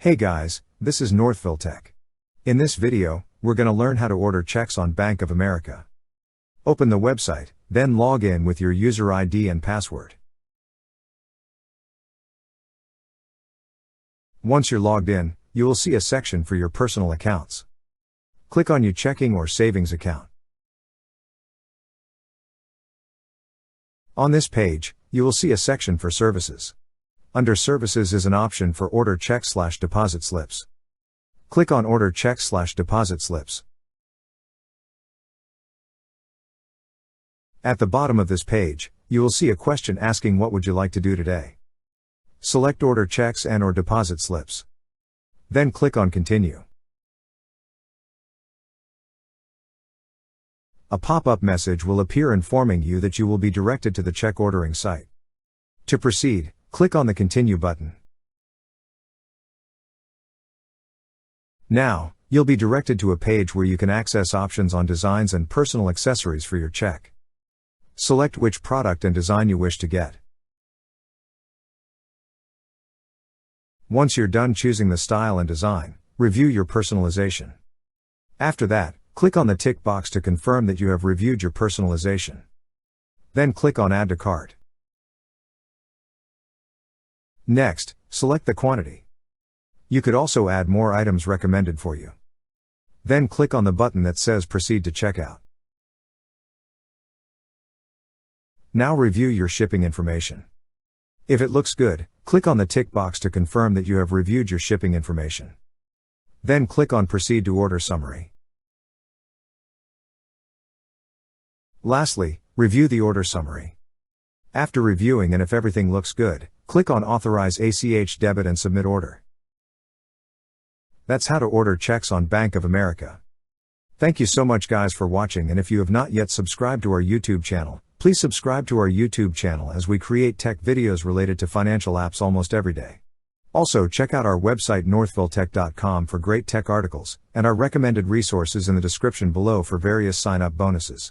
Hey guys, this is Northville Tech. In this video, we're going to learn how to order checks on Bank of America. Open the website, then log in with your user ID and password. Once you're logged in, you will see a section for your personal accounts. Click on your checking or savings account. On this page, you will see a section for services. Under Services is an option for Order Check/Deposit Slips. Click on Order Check/Deposit Slips. At the bottom of this page, you will see a question asking what would you like to do today. Select Order Checks and/or Deposit Slips. Then click on Continue. A pop-up message will appear informing you that you will be directed to the check ordering site. To proceed, click on the Continue button. Now, you'll be directed to a page where you can access options on designs and personal accessories for your check. Select which product and design you wish to get. Once you're done choosing the style and design, review your personalization. After that, click on the tick box to confirm that you have reviewed your personalization. Then click on Add to Cart. Next, select the quantity. You could also add more items recommended for you. Then click on the button that says Proceed to Checkout. Now review your shipping information. If it looks good, click on the tick box to confirm that you have reviewed your shipping information. Then click on Proceed to Order Summary. Lastly, review the order summary. After reviewing and if everything looks good, click on Authorize ACH Debit and Submit Order. That's how to order checks on Bank of America. Thank you so much guys for watching, and if you have not yet subscribed to our YouTube channel, please subscribe to our YouTube channel as we create tech videos related to financial apps almost every day. Also check out our website northvilletech.com for great tech articles, and our recommended resources in the description below for various sign-up bonuses.